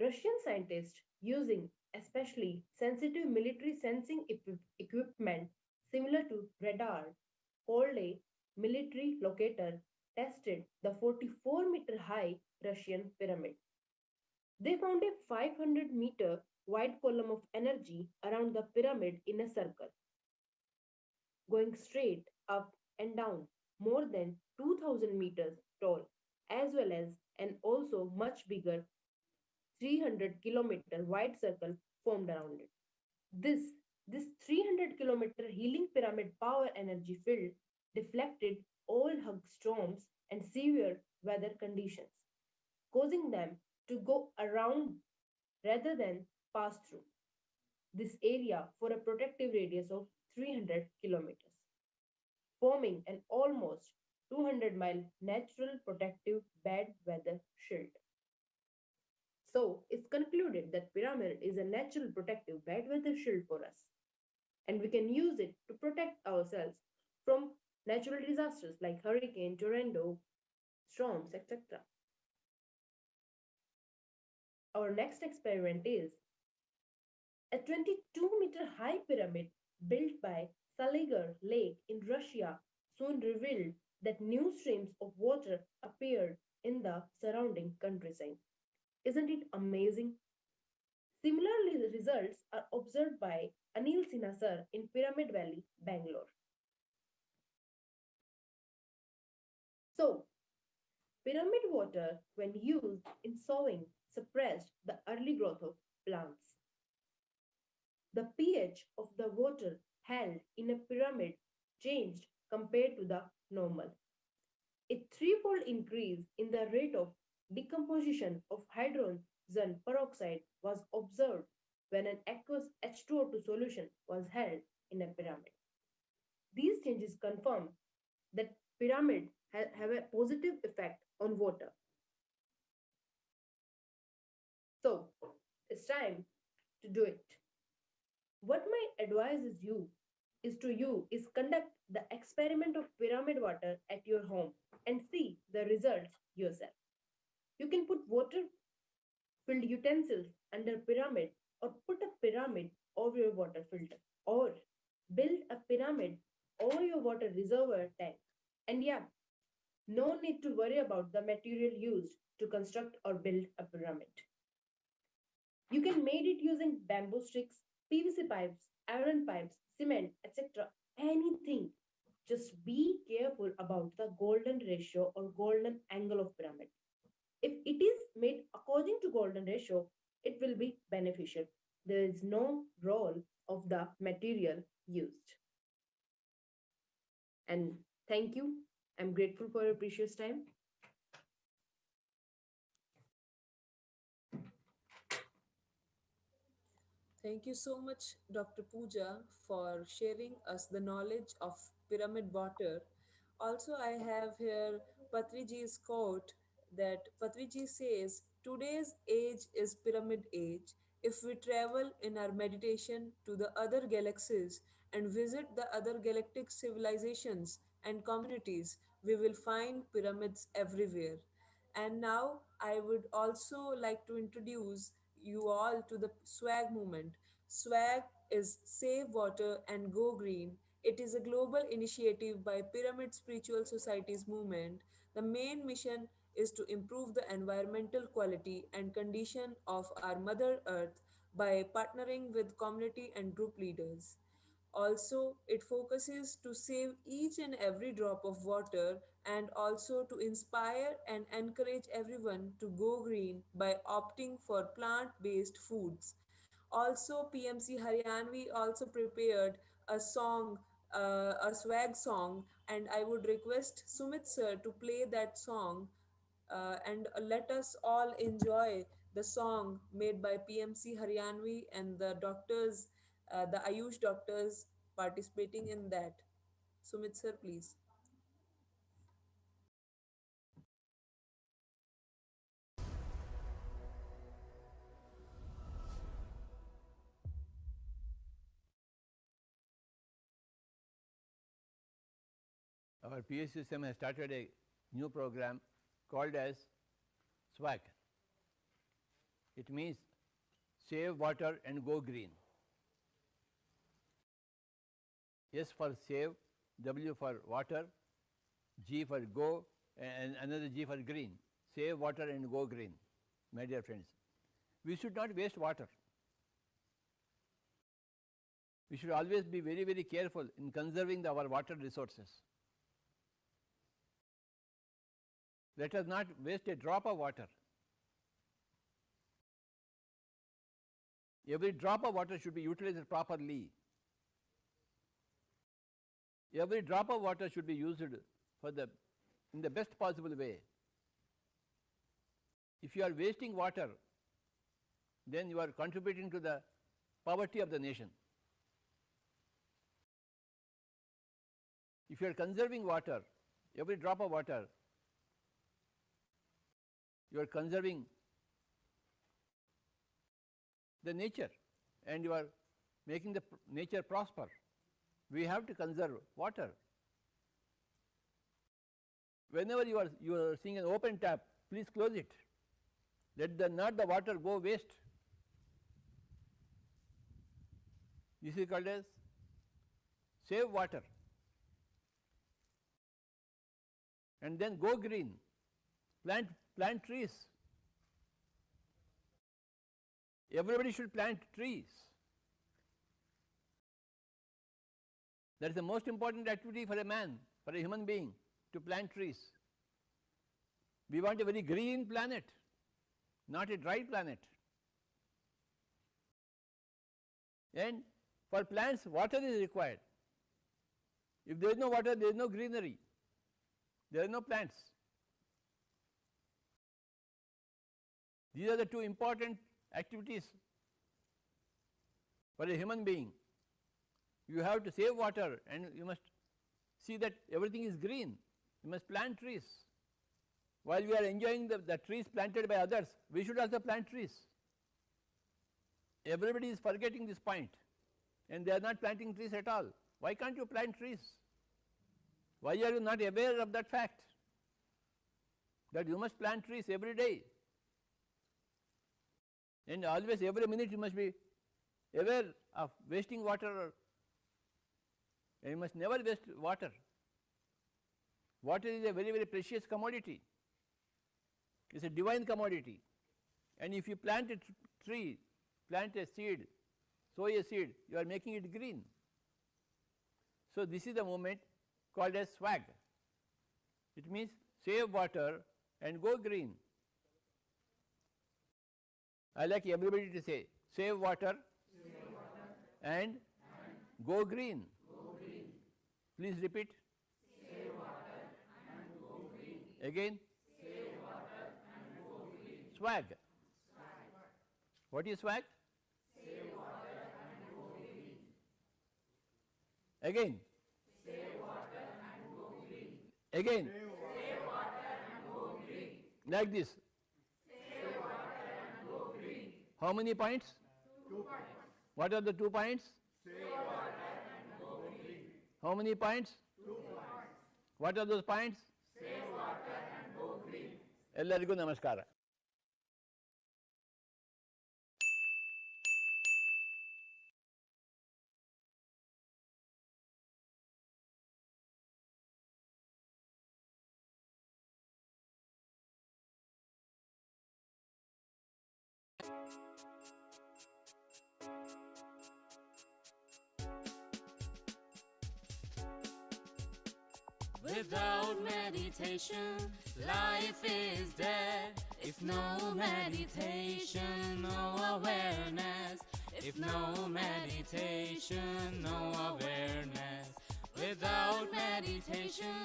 Russian scientists using especially sensitive military sensing equipment similar to radar called a military locator tested the 44-meter high Russian pyramid. They found a 500-meter wide column of energy around the pyramid in a circle, going straight up and down, more than 2000 meters tall, as well as an also much bigger 300-kilometer wide circle formed around it. This, this 300-kilometer healing pyramid power energy field deflected all hug storms and severe weather conditions, causing them to go around rather than pass through this area for a protective radius of 300 kilometers, forming an almost 200-mile natural protective bad weather shield. So it's concluded that pyramid is a natural protective bad weather shield for us, and we can use it to protect ourselves from natural disasters like hurricane, tornado, storms, etc. Our next experiment is a 22-meter high pyramid built by Saligar Lake in Russia soon revealed that new streams of water appeared in the surrounding countryside. Isn't it amazing? Similar results are observed by Anil Sinha sir in Pyramid Valley, Bangalore. So, pyramid water, when used in sowing, suppressed the early growth of plants. The pH of the water held in a pyramid changed compared to the normal. A threefold increase in the rate of decomposition of hydrogen peroxide was observed when an aqueous H2O2 solution was held in a pyramid. These changes confirm that pyramid have a positive effect on water. So it's time to do it. What my advice is conduct the experiment of pyramid water at your home and see the results yourself. You can put water filled utensils under pyramid or put a pyramid over your water filter or build a pyramid over your water reservoir tank. And yeah, no need to worry about the material used to construct or build a pyramid. You can make it using bamboo sticks, PVC pipes, iron pipes, cement, etc. Anything. Just be careful about the golden ratio or golden angle of pyramid. If it is made according to golden ratio, it will be beneficial. There is no role of the material used. And thank you. I'm grateful for your precious time. Thank you so much, Dr. Pooja, for sharing us the knowledge of pyramid water. Also, I have here Patriji's quote that Patriji says, "Today's age is pyramid age. If we travel in our meditation to the other galaxies and visit the other galactic civilizations and communities, we will find pyramids everywhere." And now I would also like to introduce you all to the swag movement. Swag is Save Water and Go Green. It is a global initiative by Pyramid Spiritual Societies movement. The main mission is to improve the environmental quality and condition of our Mother Earth by partnering with community and group leaders. Also, it focuses to save each and every drop of water and also to inspire and encourage everyone to go green by opting for plant based foods. Also, PMC Haryanvi also prepared a song, a swag song, and I would request Sumit sir to play that song and let us all enjoy the song made by PMC Haryanvi and the doctors, the Ayush doctors participating in that. Sumit sir, please. Our PSSM has started a new program called as SWAG. It means Save Water and Go Green. S for save, W for water, G for go, and another G for green. Save water and go green, my dear friends. We should not waste water. We should always be very, very careful in conserving our water resources. Let us not waste a drop of water. Every drop of water should be utilized properly. Every drop of water should be used in the best possible way. If you are wasting water, then you are contributing to the poverty of the nation. If you are conserving water, every drop of water, you are conserving the nature and you are making the nature prosper. We have to conserve water. Whenever you are seeing an open tap, please close it. Let not the water go waste. This is called as save water. And then go green. Plant trees. Everybody should plant trees. That is the most important activity for a man, for a human being, to plant trees. We want a very green planet, not a dry planet. And for plants, water is required. If there is no water, there is no greenery. There are no plants. These are the two important activities for a human being. You have to save water and you must see that everything is green. You must plant trees. While we are enjoying the trees planted by others, we should also plant trees. Everybody is forgetting this point and they are not planting trees at all. Why can't you plant trees? Why are you not aware of that fact? That you must plant trees every day. And always, every minute you must be aware of wasting water, and you must never waste water. Water is a very, very precious commodity. It is a divine commodity. And if you plant a tree, plant a seed, sow a seed, you are making it green. So this is the movement called as swag. It means save water and go green. I like everybody to say, save water, and go green. Please repeat. Save water and go green. Again. Save water and go green. Swag. What is swag? Save water and go green. Again. Save water and go green. Again. Save water and go green. Like this. Save water and go green. How many points? 2 points. What are the 2 points? Save water and go green. How many points? 2 points. What are those points? Save water and go green. ಎಲ್ಲರಿಗೂ ನಮಸ್ಕಾರ. Without meditation, life is dead. If no meditation, no awareness. If no meditation, no awareness. Without meditation,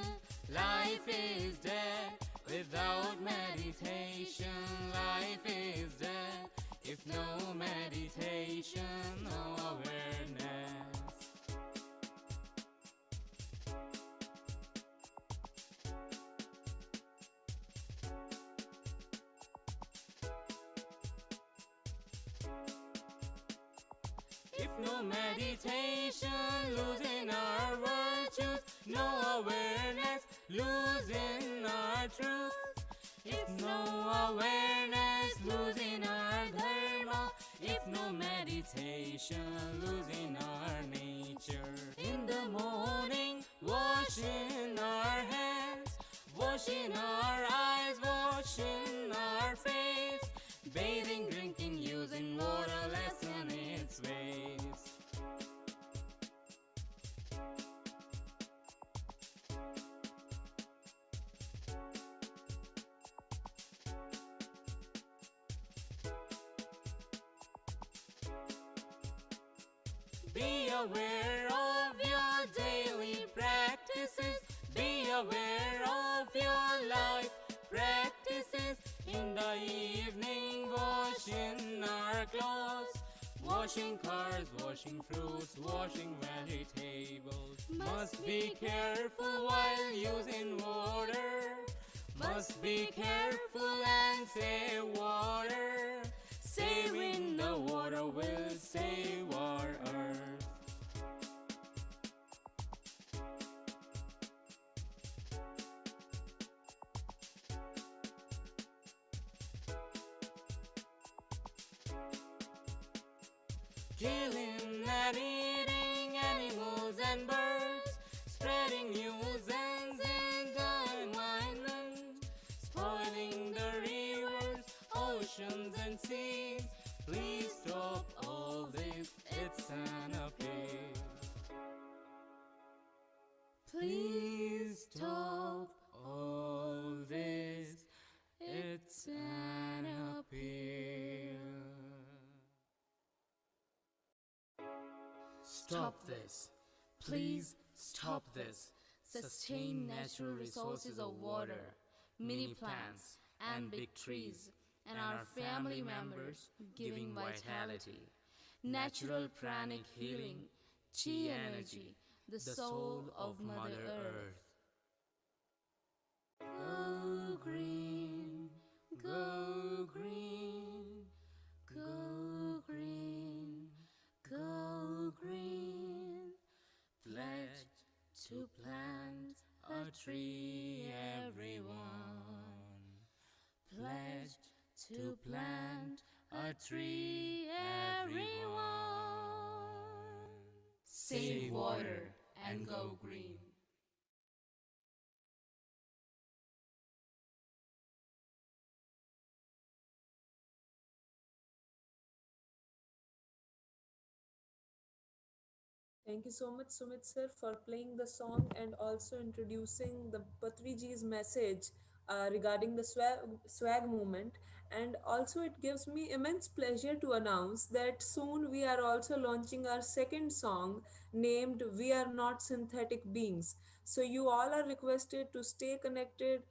life is dead. Without meditation, life is dead. If no meditation, no awareness. If no meditation, losing our virtues, no awareness, losing our truth. If no awareness, losing our dharma. If no meditation, losing our nature. In the morning, washing our hands, washing our eyes, washing our face, bathing, drinking, using water, lessen its ways. Be aware of your daily practices. Be aware of your life practices. In the evening, washing our clothes, washing cars, washing fruits, washing vegetables. Must be careful while using water. Must be careful and save water. Saving the water will save our earth. Killing and eating animals and birds, spreading nuisance in the environment, spoiling the rivers, oceans and seas. Please stop all this, it's an appeal. Please stop all this, it's an appeal. Stop this. Please stop this. Sustain natural resources of water, mini plants, and big trees, and our family members giving vitality. Natural pranic healing, chi energy, the soul of Mother Earth. Go green, go green, go green, go green. Pledge to plant a tree, everyone. Pledge to plant a tree, everyone. Save water and go green. Thank you so much, Sumit sir, for playing the song and also introducing the Patriji's message regarding the swag movement. And also, it gives me immense pleasure to announce that soon we are also launching our second song named We Are Not Synthetic Beings. So, you all are requested to stay connected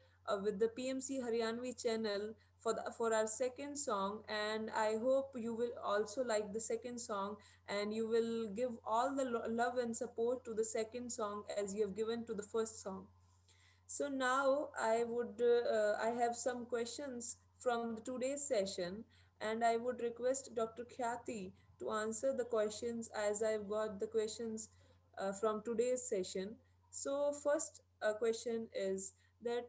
with the PMC Haryanvi channel for our second song, and I hope you will also like the second song and you will give all the love and support to the second song as you have given to the first song. So now I have some questions from the today's session, and I would request Dr. Khyati to answer the questions as I've got the questions from today's session. So first question is that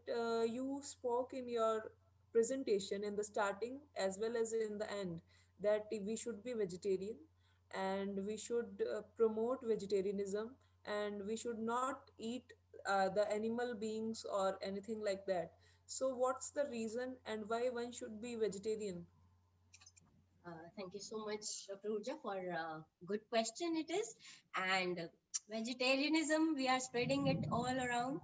you spoke in your presentation in the starting as well as in the end that we should be vegetarian and we should promote vegetarianism and we should not eat the animal beings or anything like that. So, what's the reason and why one should be vegetarian? Thank you so much, Dr. Urja, for a good question it is. And vegetarianism, we are spreading it all around.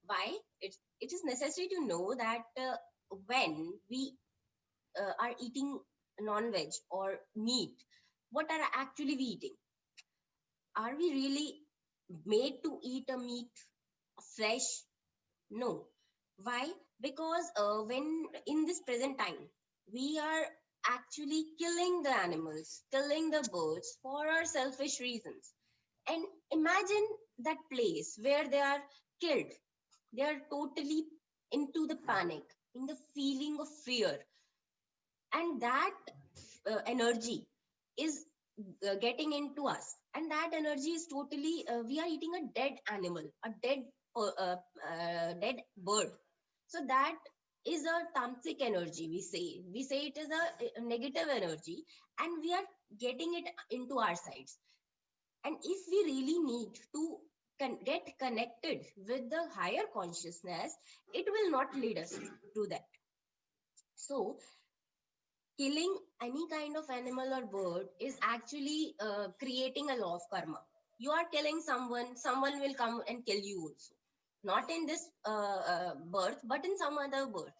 Why? It is necessary to know that when we are eating non-veg or meat, what are actually we eating? Are we really made to eat a meat, flesh? No. Why? Because when in this present time, we are actually killing the animals, killing the birds for our selfish reasons. And imagine that place where they are killed. They are totally into the panic, in the feeling of fear. And that energy is getting into us. And that energy is totally, we are eating a dead animal, a dead bird. So that is a tamasic energy, we say it is a negative energy, and we are getting it into our sides. And if we really need to get connected with the higher consciousness, it will not lead us to that. So killing any kind of animal or bird is actually creating a law of karma. You are killing someone, someone will come and kill you also. Not in this birth, but in some other birth.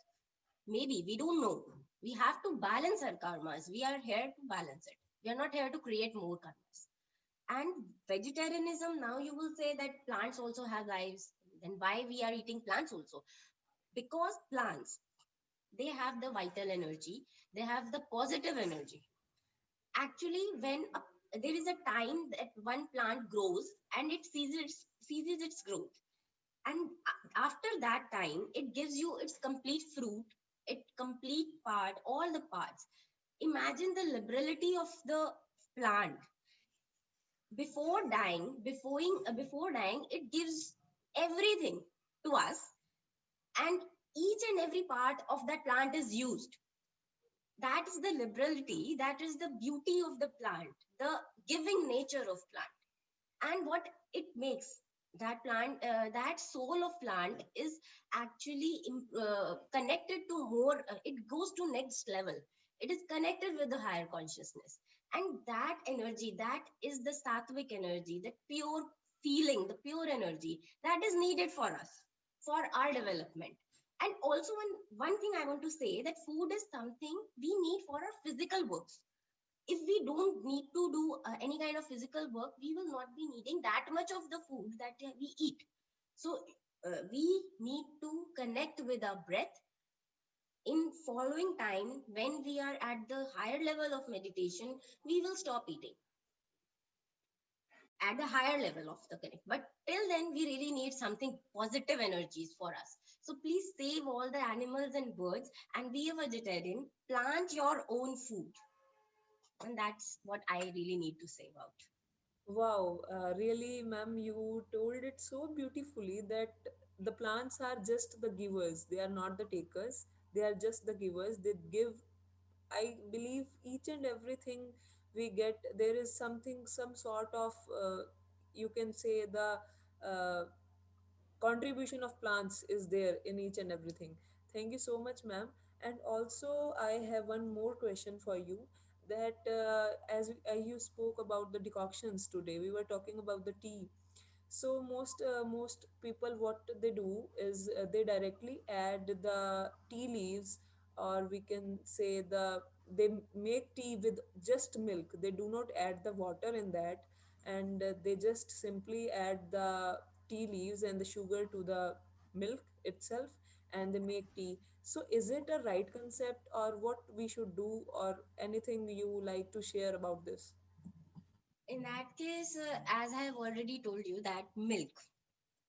Maybe, we don't know. We have to balance our karmas. We are here to balance it. We are not here to create more karmas. And vegetarianism, now you will say that plants also have lives. Then why we are eating plants also? Because plants, they have the vital energy, they have the positive energy. Actually, there is a time that one plant grows and it seizes its growth, and after that time it gives you its complete fruit, its complete part, all the parts. Imagine the liberality of the plant. Before dying, it gives everything to us, and each and every part of that plant is used. That is the liberality, that is the beauty of the plant, the giving nature of plant. And what it makes, that plant, that soul of plant is actually connected to more, it goes to next level. It is connected with the higher consciousness, and that energy, that is the sattvic energy, the pure feeling, the pure energy that is needed for us, for our development. And also, one thing I want to say, that food is something we need for our physical works. If we don't need to do any kind of physical work, we will not be needing that much of the food that we eat. So we need to connect with our breath In following time, when we are at the higher level of meditation, we will stop eating at the higher level of the connect. But till then, we really need something positive energies for us. So please save all the animals and birds and be a vegetarian. Plant your own food. And that's what I really need to say about. Wow, really, ma'am, you told it so beautifully that the plants are just the givers. They are not the takers. They are just the givers. They give, I believe, each and everything we get. There is something, some sort of, you can say, the uh, contribution of plants is there in each and everything. Thank you so much, ma'am. And also, I have one more question for you. That as you spoke about the decoctions today, we were talking about the tea. So most people, what they do is they directly add the tea leaves, or we can say they make tea with just milk. They do not add the water in that, and they just simply add the tea leaves and the sugar to the milk itself, and they make tea. So is it a right concept, or what we should do, or anything you like to share about this? In that case, as I have already told you, that milk,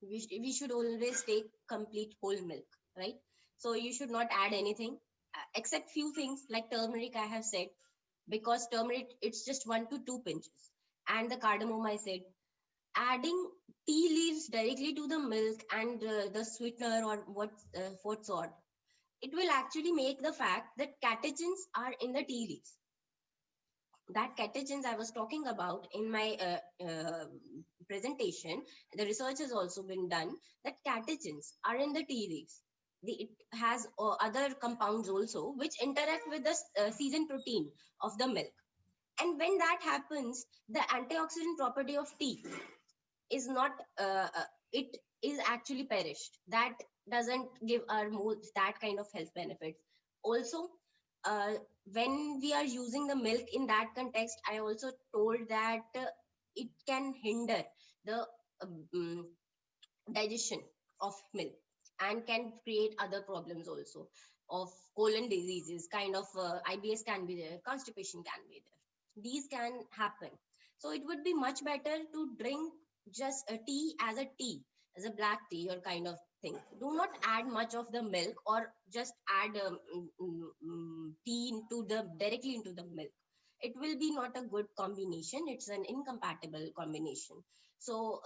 we should always take complete whole milk, right? So you should not add anything except few things like turmeric, I have said, because turmeric, it's just 1 to 2 pinches. And the cardamom, I said, adding tea leaves directly to the milk and the sweetener or what sort, it will actually make the fact that catechins are in the tea leaves. That catechins I was talking about in my presentation, the research has also been done that catechins are in the tea leaves. It has other compounds also which interact with the season protein of the milk. And when that happens, the antioxidant property of tea is not it is actually perished. That doesn't give our mood that kind of health benefits. Also, uh, when we are using the milk in that context, I also told that it can hinder the um, digestion of milk and can create other problems also of colon diseases, kind of IBS can be there, constipation can be there, these can happen. So it would be much better to drink just a tea as a black tea or kind of thing. Do not add much of the milk or just add tea into the directly into the milk. It will be not a good combination, it's an incompatible combination. So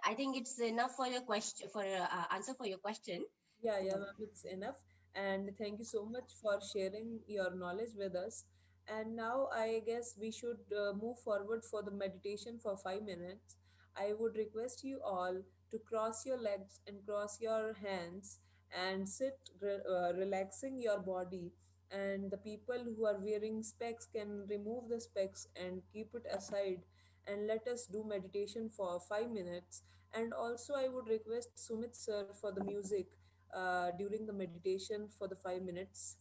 I think it's enough for your question, for answer for your question. Yeah, yeah, Uh, ma'am, it's enough. And thank you so much for sharing your knowledge with us. And now I guess we should move forward for the meditation for 5 minutes. I would request you all to cross your legs and cross your hands and sit relaxing your body. And the people who are wearing specs can remove the specs and keep it aside, and let us do meditation for 5 minutes. And also, I would request Sumit sir for the music during the meditation for the 5 minutes.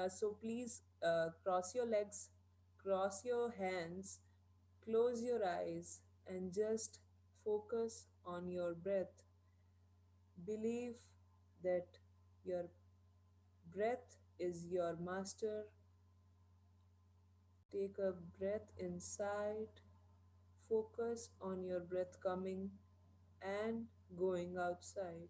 So please cross your legs, cross your hands, close your eyes, and just focus on your breath. Believe that your breath is your master. Take a breath inside, focus on your breath coming and going outside.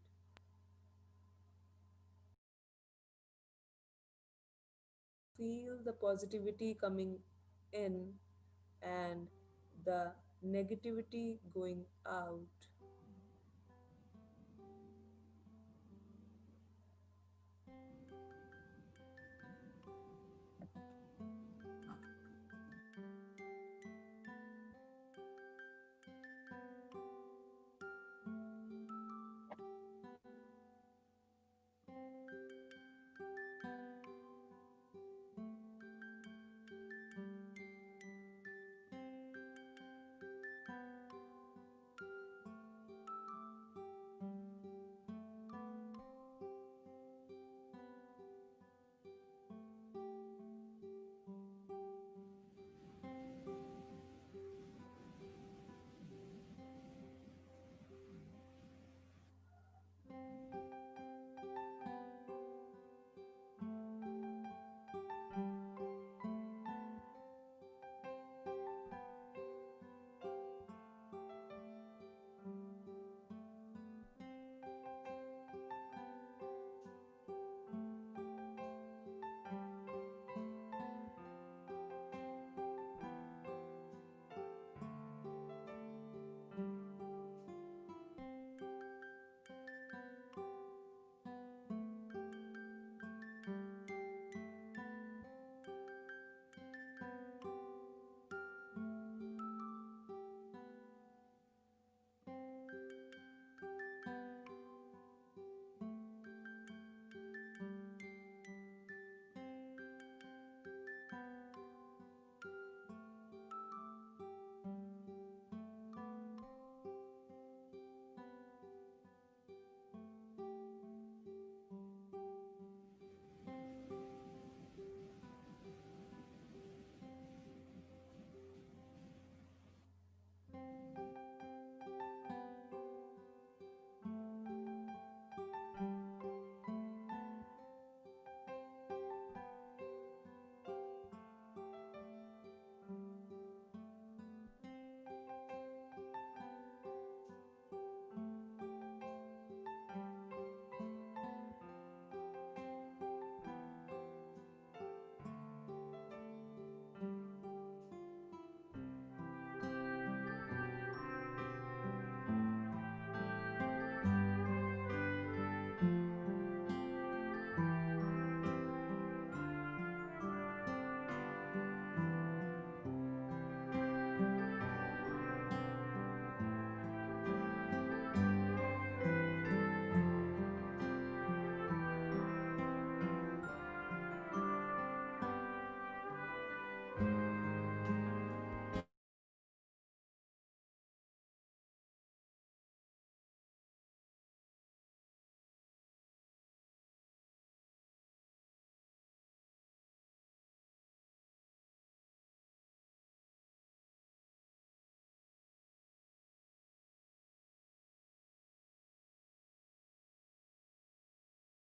Feel the positivity coming in and the negativity going out.